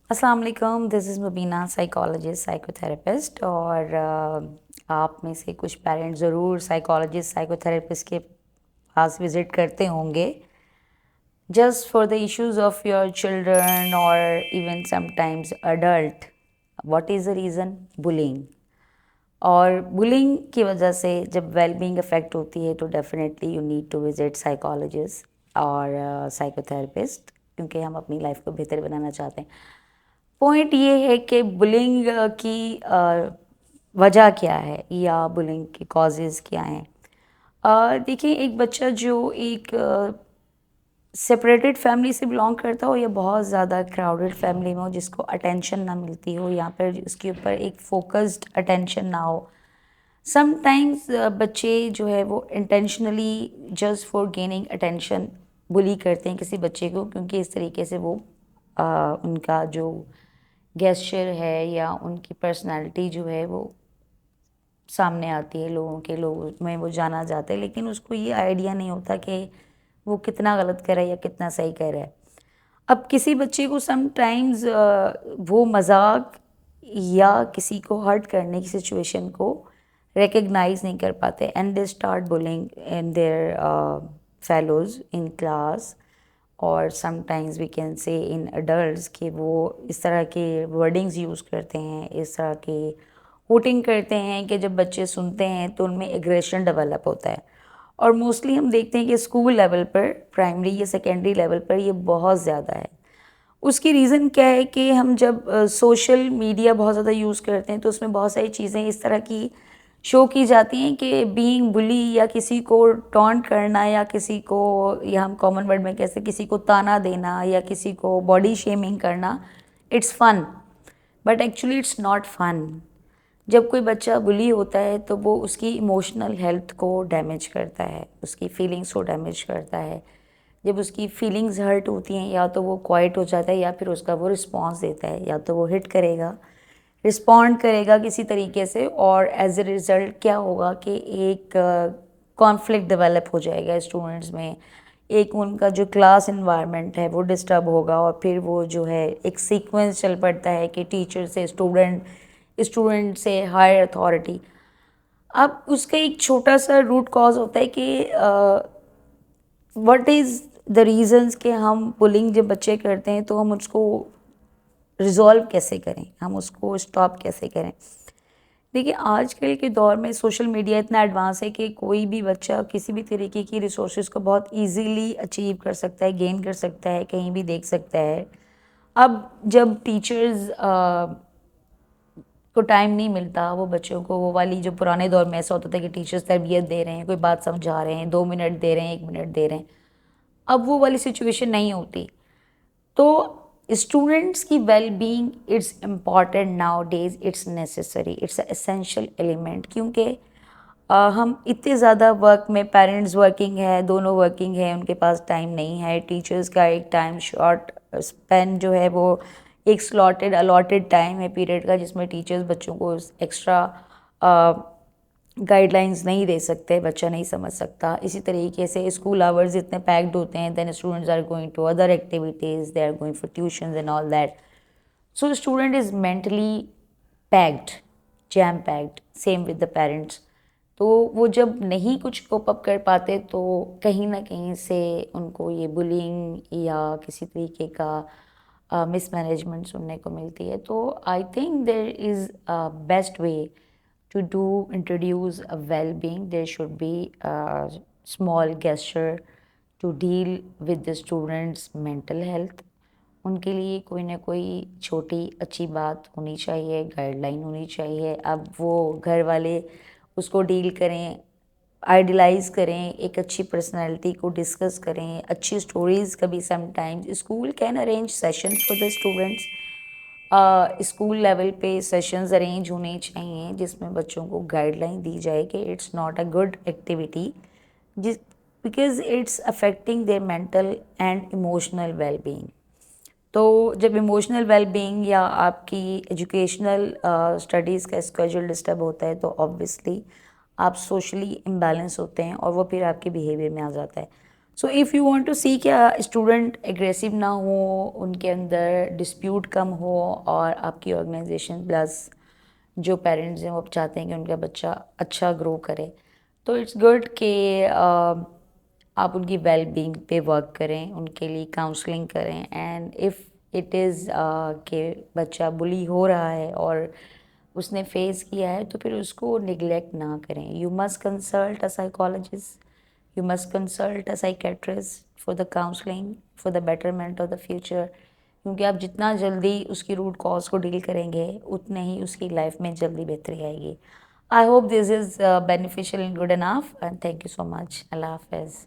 अस्सलाम वालेकुम, this is Mubina, psychologist, psychotherapist. और आप में से कुछ पेरेंट्स ज़रूर साइकोलॉजिस्ट, साइकोथेरेपिस्ट के पास विज़िट करते होंगे just for the issues of your children और even sometimes adult. What is the reason? Bullying. और बुलिंग की वजह से जब वेलबींग अफेक्ट होती है तो definitely you need to visit psychologist और साइकोथेरेपिस्ट, क्योंकि हम अपनी लाइफ को बेहतर बनाना चाहते हैं। पॉइंट ये है कि बुलिंग की वजह क्या है या बुलिंग के कॉजेज़ क्या हैं। देखिए, एक बच्चा जो एक सेपरेटेड फैमिली से बिलोंग करता हो या बहुत ज़्यादा क्राउडेड फैमिली में हो जिसको अटेंशन ना मिलती हो या फिर उसके ऊपर एक फोकस्ड अटेंशन ना हो, समटाइम्स बच्चे जो है वो intentionally just for gaining attention bully करते हैं किसी बच्चे को, क्योंकि इस तरीके से वो उनका जो गेस्चर है या उनकी पर्सनालिटी जो है वो सामने आती है, लोगों में वो जाना जाता है, लेकिन उसको ये आइडिया नहीं होता कि वो कितना गलत कर रहा है या कितना सही कर रहा है। अब किसी बच्चे को समटाइम्स वो मजाक या किसी को हर्ट करने की सिचुएशन को रिकग्नाइज नहीं कर पाते and they start bullying in their fellows in class, और sometimes we can say in adults कि वो इस तरह के वर्डिंग्स यूज़ करते हैं, इस तरह के कोटिंग करते हैं कि जब बच्चे सुनते हैं तो उनमें एग्रेशन डेवलप होता है। और मोस्टली हम देखते हैं कि स्कूल लेवल पर, प्राइमरी या सेकेंडरी लेवल पर ये बहुत ज़्यादा है। उसकी रीज़न क्या है कि हम जब सोशल मीडिया बहुत ज़्यादा यूज़ करते हैं तो उसमें बहुत सारी चीज़ें इस तरह की शो की जाती हैं कि बीइंग बुली या किसी को टॉन्ट करना या किसी को, या हम कॉमन वर्ड में कैसे किसी को ताना देना या किसी को बॉडी शेमिंग करना, it's fun. But actually it's not fun. जब कोई बच्चा बुली होता है तो वो उसकी इमोशनल हेल्थ को डैमेज करता है, उसकी फीलिंग्स को डैमेज करता है। जब उसकी फीलिंग्स हर्ट होती हैं या तो वो क्वाइट हो जाता है या फिर उसका वो रिस्पॉन्स देता है, या तो वो हिट करेगा, रिस्पॉन्ड करेगा किसी तरीके से, और एज ए रिज़ल्ट क्या होगा कि एक कॉन्फ्लिक्ट डेवलप हो जाएगा स्टूडेंट्स में। एक उनका जो क्लास इन्वायरमेंट है वो डिस्टर्ब होगा, और फिर वो जो है एक सीक्वेंस चल पड़ता है कि टीचर से स्टूडेंट, स्टूडेंट से हायर अथॉरिटी। अब उसका एक छोटा सा रूट कॉज होता है कि व्हाट इज़ द रीज़न्स कि हम बुलिंग जब बच्चे करते हैं तो हम उसको रिज़ॉल्व कैसे करें, हम उसको स्टॉप कैसे करें। देखिए, आजकल के दौर में सोशल मीडिया इतना एडवांस है कि कोई भी बच्चा किसी भी तरीके की रिसोर्सेज को बहुत इजीली अचीव कर सकता है, गेन कर सकता है, कहीं भी देख सकता है। अब जब टीचर्स को टाइम नहीं मिलता, वो बच्चों को वो वाली, जो पुराने दौर में ऐसा होता था कि टीचर्स तरबियत दे रहे हैं, कोई बात समझा रहे हैं, 2 मिनट दे रहे हैं, 1 मिनट दे रहे हैं, अब वो वाली सिचुएशन नहीं होती। तो स्टूडेंट्स की well being it's important now days, it's necessary, it's essential element, क्योंकि हम इतने ज़्यादा वर्क में, पेरेंट्स वर्किंग है, दोनों वर्किंग है, उनके पास टाइम नहीं है। टीचर्स का एक टाइम शॉर्ट स्पेन जो है वो एक स्लॉटेड अलॉटेड टाइम है पीरियड का, जिसमें टीचर्स बच्चों को एक्स्ट्रा गाइडलाइंस नहीं दे सकते, बच्चा नहीं समझ सकता। इसी तरीके से स्कूल आवर्स इतने पैक्ड होते हैं, then students are going to other activities, they are going for tuitions and all that. So the student is mentally packed, jam packed, same with the parents. तो वो जब नहीं कुछ कोप अप कर पाते तो कहीं ना कहीं से उनको ये बुलिंग या किसी तरीके का मिसमैनेजमेंट सुनने को मिलती है। तो I think there is a best way to do introduce a well-being. There should be a small gesture to deal with the students mental health. उनके लिए कोई ना कोई छोटी अच्छी बात होनी चाहिए, गाइडलाइन होनी चाहिए। अब वो घर वाले उसको डील करें, आइडियलाइज करें, एक अच्छी पर्सनैलिटी को डिस्कस करें, अच्छी स्टोरीज़। कभी sometimes school can arrange session for the students. School level पे सेशंस अरेंज होने चाहिए जिसमें बच्चों को गाइडलाइन दी जाए कि it's not a good activity, जिस because it's affecting their mental and emotional wellbeing. तो जब इमोशनल वेलबींग या आपकी एजुकेशनल स्टडीज़ का स्केड्यूल डिस्टर्ब होता है तो ऑब्वियसली आप सोशली इम्बैलेंस होते हैं और वो फिर आपके बिहेवियर में आ जाता है। So if you want to see कि स्टूडेंट एग्रेसिव ना हो, उनके अंदर डिस्प्यूट कम हो, और आपकी ऑर्गेनाइजेशन प्लस जो पेरेंट्स हैं वो चाहते हैं कि उनका बच्चा अच्छा ग्रो करे, तो इट्स गुड कि आप उनकी वेल बीइंग पे वर्क करें, उनके लिए काउंसलिंग करें। एंड इफ़ इट इज़ कि बच्चा बुली हो रहा है और उसने फेस किया है, तो फिर उसको निगलेक्ट ना करें। You must consult a psychologist, you must consult a psychiatrist for the counseling, for the betterment of the future, क्योंकि आप जितना जल्दी उसकी रूट कॉज को डील करेंगे, उतने ही उसकी लाइफ में जल्दी बेहतरी आएगी। I hope this is beneficial and good enough, and thank you so much. अल्लाह हाफिज़।